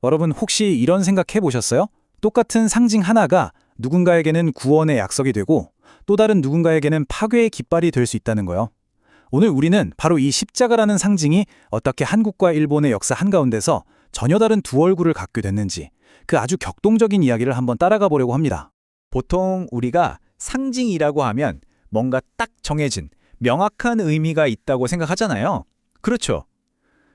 여러분 혹시 이런 생각해 보셨어요? 똑같은 상징 하나가 누군가에게는 구원의 약속이 되고 또 다른 누군가에게는 파괴의 깃발이 될 수 있다는 거요. 오늘 우리는 바로 이 십자가라는 상징이 어떻게 한국과 일본의 역사 한가운데서 전혀 다른 두 얼굴을 갖게 됐는지 그 아주 격동적인 이야기를 한번 따라가 보려고 합니다. 보통 우리가 상징이라고 하면 뭔가 딱 정해진 명확한 의미가 있다고 생각하잖아요. 그렇죠.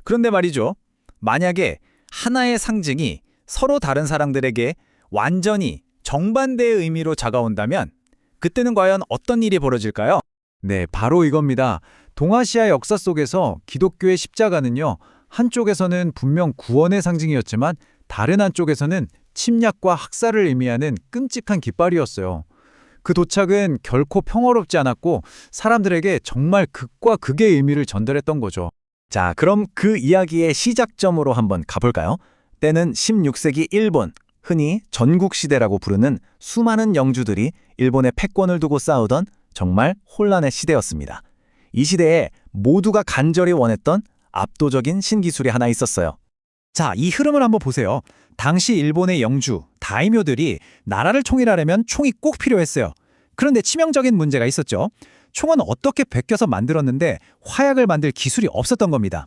그런데 말이죠. 만약에 하나의 상징이 서로 다른 사람들에게 완전히 정반대의 의미로 다가온다면 그때는 과연 어떤 일이 벌어질까요? 네, 바로 이겁니다. 동아시아 역사 속에서 기독교의 십자가는요, 한쪽에서는 분명 구원의 상징이었지만 다른 한쪽에서는 침략과 학살을 의미하는 끔찍한 깃발이었어요. 그 도착은 결코 평화롭지 않았고 사람들에게 정말 극과 극의 의미를 전달했던 거죠. 자, 그럼 그 이야기의 시작점으로 한번 가볼까요? 때는 16세기 일본, 흔히 전국시대라고 부르는 수많은 영주들이 일본의 패권을 두고 싸우던 정말 혼란의 시대였습니다. 이 시대에 모두가 간절히 원했던 압도적인 신기술이 하나 있었어요. 자, 이 흐름을 한번 보세요. 당시 일본의 영주, 다이묘들이 나라를 통일하려면 총이 꼭 필요했어요. 그런데 치명적인 문제가 있었죠. 총은 어떻게 베껴서 만들었는데 화약을 만들 기술이 없었던 겁니다.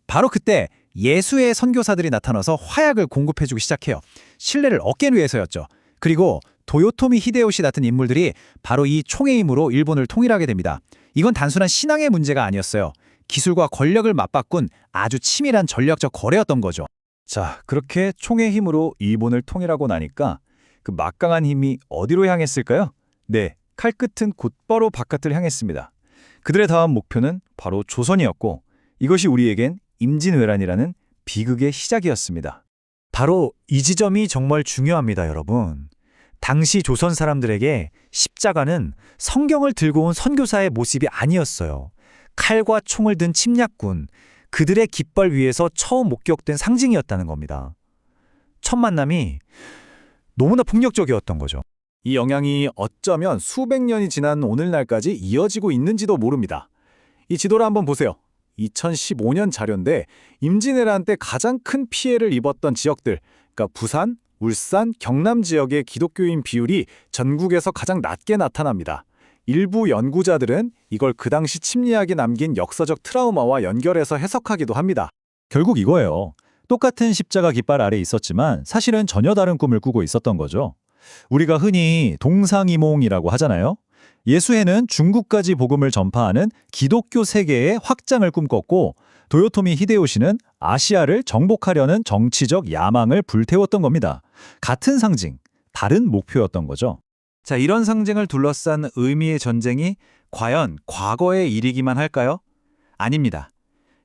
바로 그때 예수의 선교사들이 나타나서 화약을 공급해주기 시작해요. 신뢰를 얻기 위해서였죠. 그리고 도요토미 히데요시 같은 인물들이 바로 이 총의 힘으로 일본을 통일하게 됩니다. 이건 단순한 신앙의 문제가 아니었어요. 기술과 권력을 맞바꾼 아주 치밀한 전략적 거래였던 거죠. 자, 그렇게 총의 힘으로 일본을 통일하고 나니까 그 막강한 힘이 어디로 향했을까요? 네, 칼끝은 곧바로 바깥을 향했습니다. 그들의 다음 목표는 바로 조선이었고 이것이 우리에겐 임진왜란이라는 비극의 시작이었습니다. 바로 이 지점이 정말 중요합니다, 여러분. 당시 조선 사람들에게 십자가는 성경을 들고 온 선교사의 모습이 아니었어요. 칼과 총을 든 침략군, 그들의 깃발 위에서 처음 목격된 상징이었다는 겁니다. 첫 만남이 너무나 폭력적이었던 거죠. 이 영향이 어쩌면 수백 년이 지난 오늘날까지 이어지고 있는지도 모릅니다. 이 지도를 한번 보세요. 2015년 자료인데 임진왜란 때 가장 큰 피해를 입었던 지역들, 그러니까 부산, 울산, 경남 지역의 기독교인 비율이 전국에서 가장 낮게 나타납니다. 일부 연구자들은 이걸 그 당시 침략이 남긴 역사적 트라우마와 연결해서 해석하기도 합니다. 결국 이거예요. 똑같은 십자가 깃발 아래 있었지만 사실은 전혀 다른 꿈을 꾸고 있었던 거죠. 우리가 흔히 동상이몽이라고 하잖아요. 예수회는 중국까지 복음을 전파하는 기독교 세계의 확장을 꿈꿨고 도요토미 히데요시는 아시아를 정복하려는 정치적 야망을 불태웠던 겁니다. 같은 상징, 다른 목표였던 거죠. 자, 이런 상징을 둘러싼 의미의 전쟁이 과연 과거의 일이기만 할까요? 아닙니다.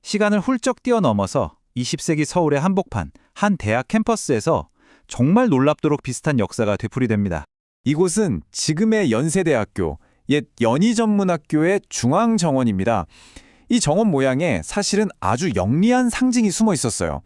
시간을 훌쩍 뛰어넘어서 20세기 서울의 한복판, 한 대학 캠퍼스에서 정말 놀랍도록 비슷한 역사가 되풀이됩니다. 이곳은 지금의 연세대학교, 옛 연희전문학교의 중앙정원입니다. 이 정원 모양에 사실은 아주 영리한 상징이 숨어 있었어요.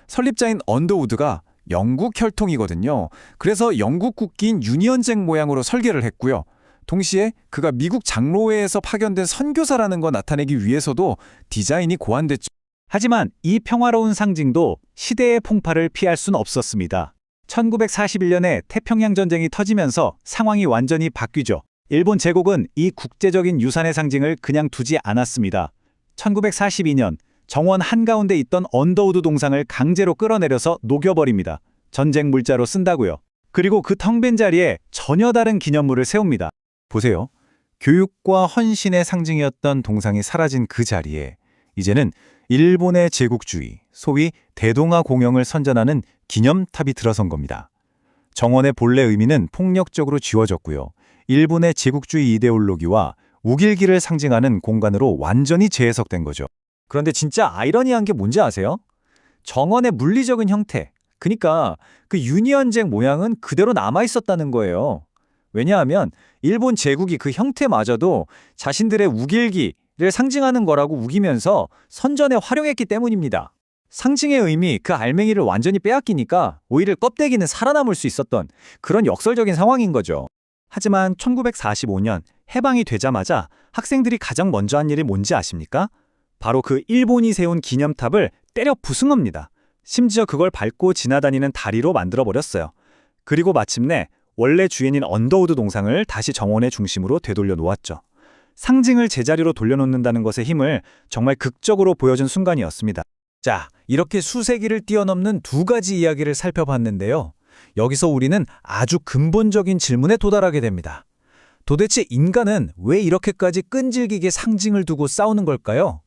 설립자인 언더우드가 영국 혈통이거든요. 그래서 영국 국기인 유니언잭 모양으로 설계를 했고요. 동시에 그가 미국 장로회에서 파견된 선교사라는 거 나타내기 위해서도 디자인이 고안됐죠. 하지만 이 평화로운 상징도 시대의 풍파를 피할 수는 없었습니다. 1941년에 태평양 전쟁이 터지면서 상황이 완전히 바뀌죠. 일본 제국은 이 국제적인 유산의 상징을 그냥 두지 않았습니다. 1942년 정원 한가운데 있던 언더우드 동상을 강제로 끌어내려서 녹여버립니다. 전쟁 물자로 쓴다고요. 그리고 그 텅 빈 자리에 전혀 다른 기념물을 세웁니다. 보세요. 교육과 헌신의 상징이었던 동상이 사라진 그 자리에 이제는 일본의 제국주의, 소위 대동아 공영을 선전하는 기념탑이 들어선 겁니다. 정원의 본래 의미는 폭력적으로 지워졌고요. 일본의 제국주의 이데올로기와 우길기를 상징하는 공간으로 완전히 재해석된 거죠. 그런데 진짜 아이러니한 게 뭔지 아세요? 정원의 물리적인 형태, 그러니까 그 유니언잭 모양은 그대로 남아있었다는 거예요. 왜냐하면 일본 제국이 그 형태마저도 자신들의 우길기를 상징하는 거라고 우기면서 선전에 활용했기 때문입니다. 상징의 의미, 그 알맹이를 완전히 빼앗기니까 오히려 껍데기는 살아남을 수 있었던 그런 역설적인 상황인 거죠. 하지만 1945년 해방이 되자마자 학생들이 가장 먼저 한 일이 뭔지 아십니까? 바로 그 일본이 세운 기념탑을 때려 부순 겁니다. 심지어 그걸 밟고 지나다니는 다리로 만들어버렸어요. 그리고 마침내 원래 주인인 언더우드 동상을 다시 정원의 중심으로 되돌려 놓았죠. 상징을 제자리로 돌려놓는다는 것의 힘을 정말 극적으로 보여준 순간이었습니다. 자, 이렇게 수세기를 뛰어넘는 두 가지 이야기를 살펴봤는데요. 여기서 우리는 아주 근본적인 질문에 도달하게 됩니다. 도대체 인간은 왜 이렇게까지 끈질기게 상징을 두고 싸우는 걸까요?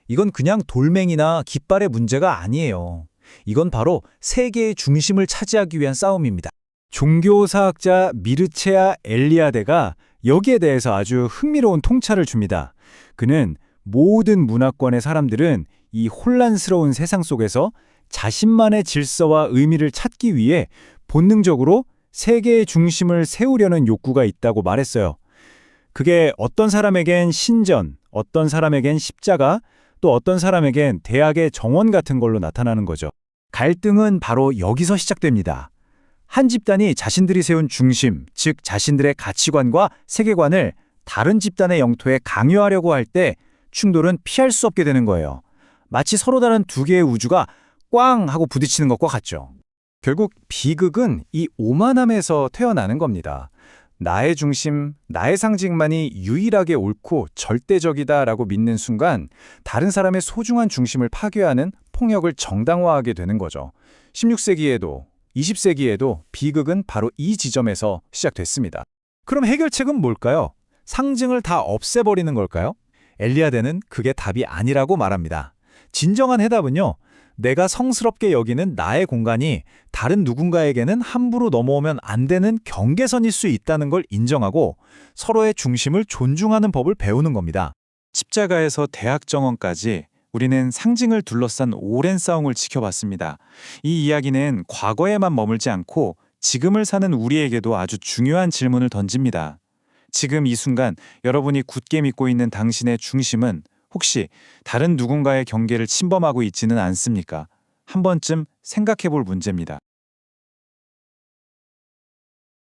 이건 그냥 돌멩이나 깃발의 문제가 아니에요. 이건 바로 세계의 중심을 차지하기 위한 싸움입니다. 종교사학자 미르체아 엘리아데가 여기에 대해서 아주 흥미로운 통찰을 줍니다. 그는 모든 문화권의 사람들은 이 혼란스러운 세상 속에서 자신만의 질서와 의미를 찾기 위해 본능적으로 세계의 중심을 세우려는 욕구가 있다고 말했어요. 그게 어떤 사람에겐 신전, 어떤 사람에겐 십자가, 또 어떤 사람에겐 대학의 정원 같은 걸로 나타나는 거죠. 갈등은 바로 여기서 시작됩니다. 한 집단이 자신들이 세운 중심, 즉 자신들의 가치관과 세계관을 다른 집단의 영토에 강요하려고 할 때 충돌은 피할 수 없게 되는 거예요. 마치 서로 다른 두 개의 우주가 꽝 하고 부딪히는 것과 같죠. 결국 비극은 이 오만함에서 태어나는 겁니다. 나의 중심, 나의 상징만이 유일하게 옳고 절대적이다라고 믿는 순간 다른 사람의 소중한 중심을 파괴하는 폭력을 정당화하게 되는 거죠. 16세기에도 20세기에도 비극은 바로 이 지점에서 시작됐습니다. 그럼 해결책은 뭘까요? 상징을 다 없애버리는 걸까요? 엘리아데는 그게 답이 아니라고 말합니다. 진정한 해답은요, 내가 성스럽게 여기는 나의 공간이 다른 누군가에게는 함부로 넘어오면 안 되는 경계선일 수 있다는 걸 인정하고 서로의 중심을 존중하는 법을 배우는 겁니다. 십자가에서 대학 정원까지 우리는 상징을 둘러싼 오랜 싸움을 지켜봤습니다. 이 이야기는 과거에만 머물지 않고 지금을 사는 우리에게도 아주 중요한 질문을 던집니다. 지금 이 순간 여러분이 굳게 믿고 있는 당신의 중심은 혹시 다른 누군가의 경계를 침범하고 있지는 않습니까? 한 번쯤 생각해 볼 문제입니다.